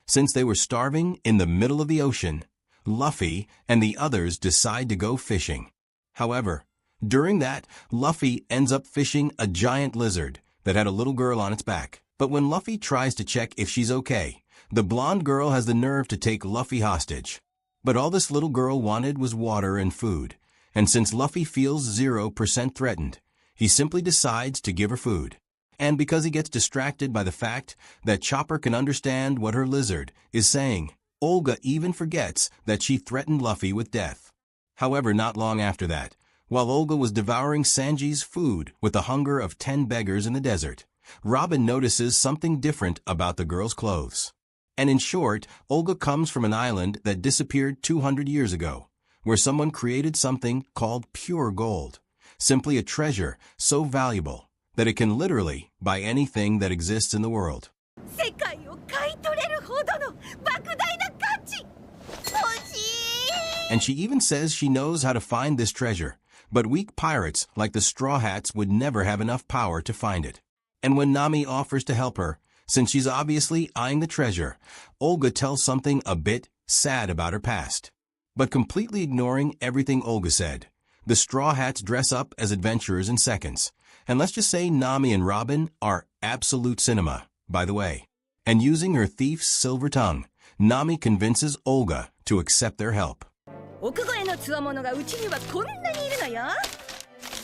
Since they were starving in the middle of the ocean, Luffy and the others decide to go fishing. However, during that, Luffy ends up fishing a giant lizard that had a little girl on its back. But when Luffy tries to check if she's okay, the blonde girl has the nerve to take Luffy hostage. But all this little girl wanted was water and food, and since Luffy feels 0% threatened, he simply decides to give her food. And because he gets distracted by the fact that Chopper can understand what her lizard is saying, Olga even forgets that she threatened Luffy with death. However, not long after that, while Olga was devouring Sanji's food with the hunger of 10 beggars in the desert, Robin notices something different about the girl's clothes. And in short, Olga comes from an island that disappeared 200 years ago, where someone created something called pure gold, simply a treasure so valuable that it can literally buy anything that exists in the world. And she even says she knows how to find this treasure, but weak pirates like the Straw Hats would never have enough power to find it. And when Nami offers to help her, since she's obviously eyeing the treasure, Olga tells something a bit sad about her past. But completely ignoring everything Olga said, the Straw Hats dress up as adventurers in seconds. And let's just say Nami and Robin are absolute cinema, by the way. And using her thief's silver tongue, Nami convinces Olga to accept their help.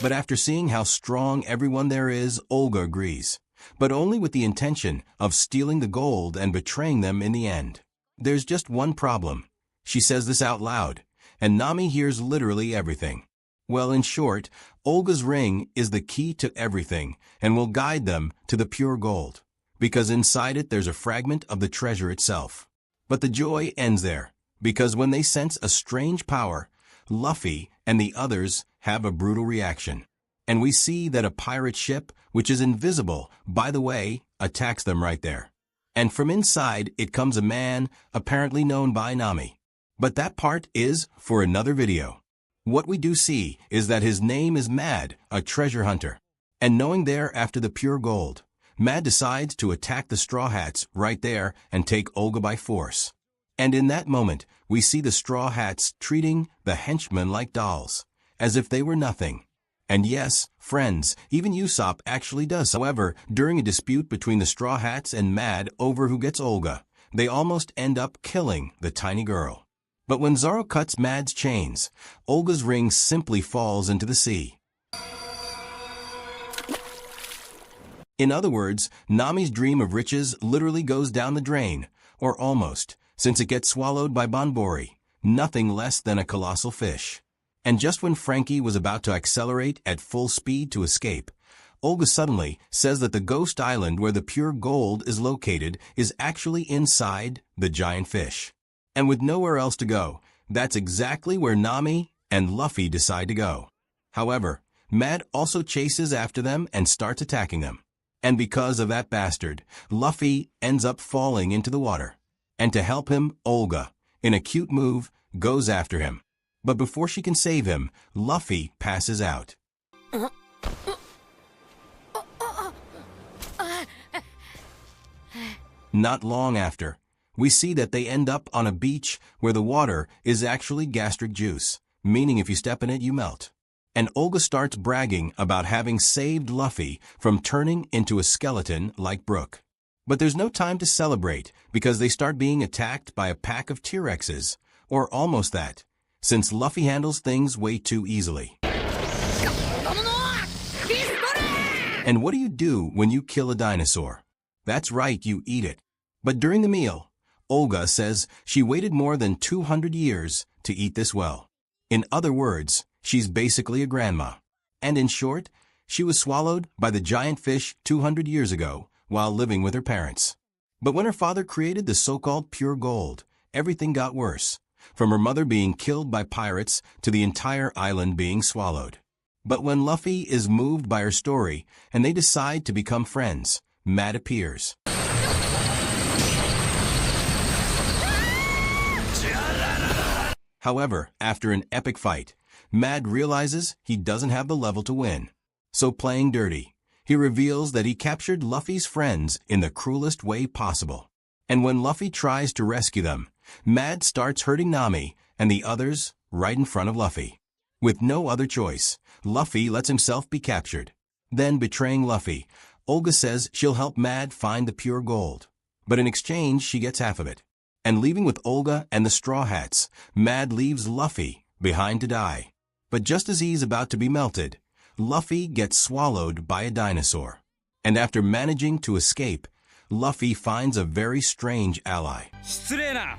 But after seeing how strong everyone there is, Olga agrees, but only with the intention of stealing the gold and betraying them in the end. There's just one problem. She says this out loud, and Nami hears literally everything. Well, in short, Olga's ring is the key to everything and will guide them to the pure gold, because inside it there's a fragment of the treasure itself. But the joy ends there, because when they sense a strange power, Luffy and the others have a brutal reaction. And we see that a pirate ship, which is invisible, by the way, attacks them right there. And from inside, it comes a man, apparently known by Nami. But that part is for another video. What we do see is that his name is Mad, a treasure hunter. And knowing they're after the pure gold, Mad decides to attack the Straw Hats right there and take Olga by force. And in that moment, we see the Straw Hats treating the henchmen like dolls, as if they were nothing. And yes, friends, even Usopp actually does. However, during a dispute between the Straw Hats and Mad over who gets Olga, they almost end up killing the tiny girl. But when Zoro cuts Mad's chains, Olga's ring simply falls into the sea. In other words, Nami's dream of riches literally goes down the drain, or almost, since it gets swallowed by Bonbori, nothing less than a colossal fish. And just when Frankie was about to accelerate at full speed to escape, Olga suddenly says that the ghost island where the pure gold is located is actually inside the giant fish. And with nowhere else to go, that's exactly where Nami and Luffy decide to go. However, Mad also chases after them and starts attacking them. And because of that bastard, Luffy ends up falling into the water. And to help him, Olga, in a cute move, goes after him. But before she can save him, Luffy passes out. Not long after, we see that they end up on a beach where the water is actually gastric juice, meaning if you step in it, you melt. And Olga starts bragging about having saved Luffy from turning into a skeleton like Brook. But there's no time to celebrate because they start being attacked by a pack of T-Rexes, or almost that, since Luffy handles things way too easily. And what do you do when you kill a dinosaur? That's right, you eat it. But during the meal, Olga says she waited more than 200 years to eat this well. In other words, she's basically a grandma. And in short, she was swallowed by the giant fish 200 years ago while living with her parents. But when her father created the so-called pure gold, everything got worse, from her mother being killed by pirates to the entire island being swallowed. But when Luffy is moved by her story and they decide to become friends, Mad appears. However, after an epic fight, Mad realizes he doesn't have the level to win. So playing dirty, he reveals that he captured Luffy's friends in the cruelest way possible. And when Luffy tries to rescue them, Mad starts hurting Nami and the others right in front of Luffy. With no other choice, Luffy lets himself be captured. Then, betraying Luffy, Olga says she'll help Mad find the pure gold. But in exchange, she gets half of it. And leaving with Olga and the Straw Hats, Mad leaves Luffy behind to die. But just as he's about to be melted, Luffy gets swallowed by a dinosaur. And after managing to escape, Luffy finds a very strange ally. 失礼な。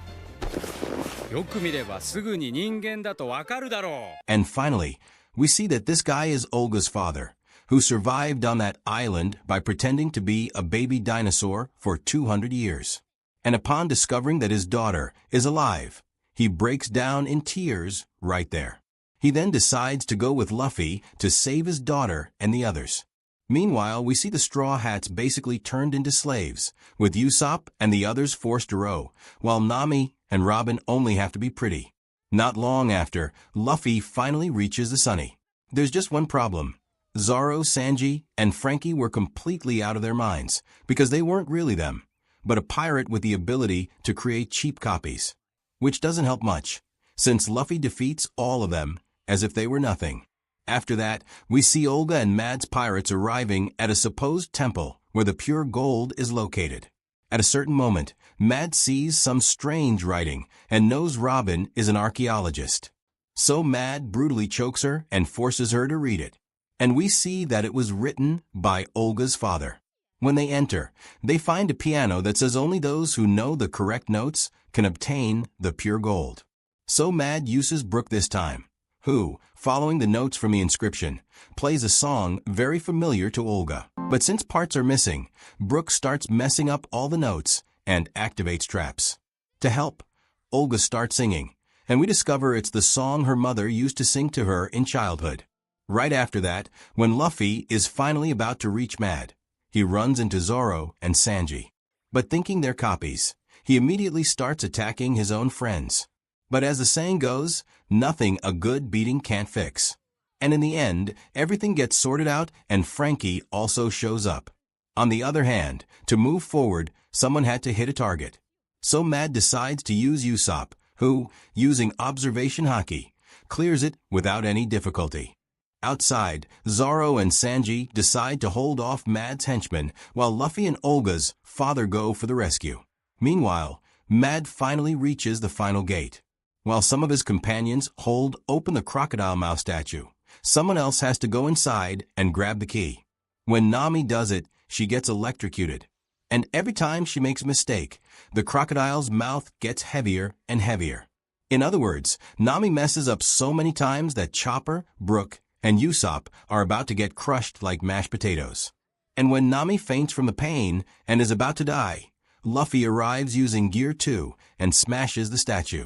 よく見ればすぐに人間だとわかるだろう。 And finally, we see that this guy is Olga's father, who survived on that island by pretending to be a baby dinosaur for 200 years. And upon discovering that his daughter is alive, he breaks down in tears right there. He then decides to go with Luffy to save his daughter and the others. Meanwhile, we see the Straw Hats basically turned into slaves, with Usopp and the others forced to row, while Nami and Robin only have to be pretty. Not long after, Luffy finally reaches the Sunny. There's just one problem. Zoro, Sanji, and Frankie were completely out of their minds, because they weren't really them, but a pirate with the ability to create cheap copies. Which doesn't help much, since Luffy defeats all of them as if they were nothing. After that, we see Olga and Mad's pirates arriving at a supposed temple where the pure gold is located. At a certain moment, Mad sees some strange writing and knows Robin is an archaeologist. So Mad brutally chokes her and forces her to read it. And we see that it was written by Olga's father. When they enter, they find a piano that says only those who know the correct notes can obtain the pure gold. So Mad uses Brook this time, who, following the notes from the inscription, plays a song very familiar to Olga. But since parts are missing, Brook starts messing up all the notes and activates traps. To help, Olga starts singing, and we discover it's the song her mother used to sing to her in childhood. Right after that, when Luffy is finally about to reach Mad, he runs into Zoro and Sanji. But thinking they're copies, he immediately starts attacking his own friends. But as the saying goes, nothing a good beating can't fix. And in the end, everything gets sorted out and Frankie also shows up. On the other hand, to move forward, someone had to hit a target. So Mad decides to use Usopp, who, using observation haki, clears it without any difficulty. Outside, Zoro and Sanji decide to hold off Mad's henchmen while Luffy and Olga's father go for the rescue. Meanwhile, Mad finally reaches the final gate. While some of his companions hold open the crocodile mouth statue, someone else has to go inside and grab the key. When Nami does it, she gets electrocuted. And every time she makes a mistake, the crocodile's mouth gets heavier and heavier. In other words, Nami messes up so many times that Chopper, Brook, and Usopp are about to get crushed like mashed potatoes. And when Nami faints from the pain and is about to die, Luffy arrives using Gear 2 and smashes the statue.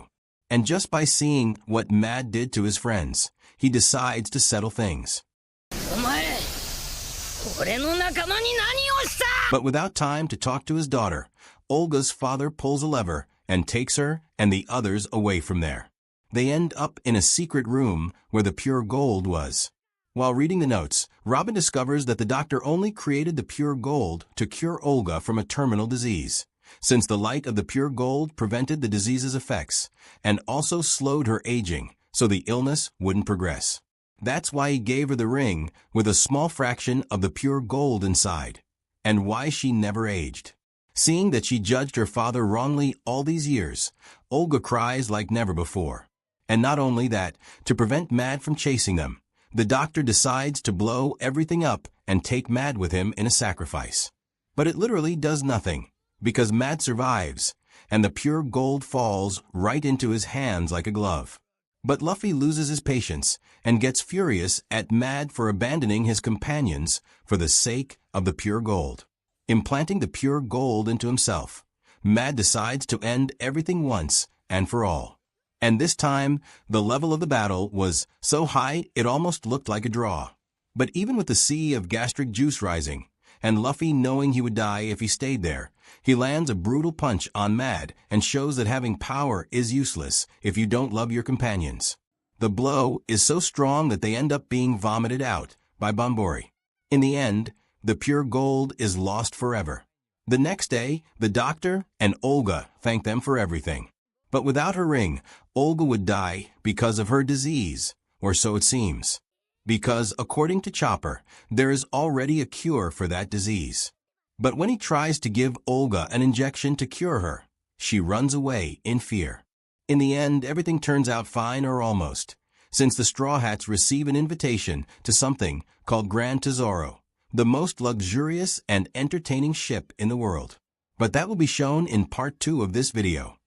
And just by seeing what Mad did to his friends, he decides to settle things. But without time to talk to his daughter, Olga's father pulls a lever and takes her and the others away from there. They end up in a secret room where the pure gold was. While reading the notes, Robin discovers that the doctor only created the pure gold to cure Olga from a terminal disease, since the light of the pure gold prevented the disease's effects and also slowed her aging so the illness wouldn't progress. That's why he gave her the ring with a small fraction of the pure gold inside, and why she never aged. Seeing that she judged her father wrongly all these years, Olga cries like never before. And not only that, to prevent Mad from chasing them, the doctor decides to blow everything up and take Mad with him in a sacrifice. But it literally does nothing, because Mad survives, and the pure gold falls right into his hands like a glove. But Luffy loses his patience and gets furious at Mad for abandoning his companions for the sake of the pure gold. Implanting the pure gold into himself, Mad decides to end everything once and for all. And this time, the level of the battle was so high it almost looked like a draw. But even with the sea of gastric juice rising, and Luffy knowing he would die if he stayed there, he lands a brutal punch on Mad and shows that having power is useless if you don't love your companions. The blow is so strong that they end up being vomited out by Banbori. In the end, the pure gold is lost forever. The next day, the doctor and Olga thank them for everything. But without her ring, Olga would die because of her disease, or so it seems. Because, according to Chopper, there is already a cure for that disease. But when he tries to give Olga an injection to cure her, she runs away in fear. In the end, everything turns out fine or almost, since the Straw Hats receive an invitation to something called Gran Tesoro, the most luxurious and entertaining ship in the world. But that will be shown in part 2 of this video.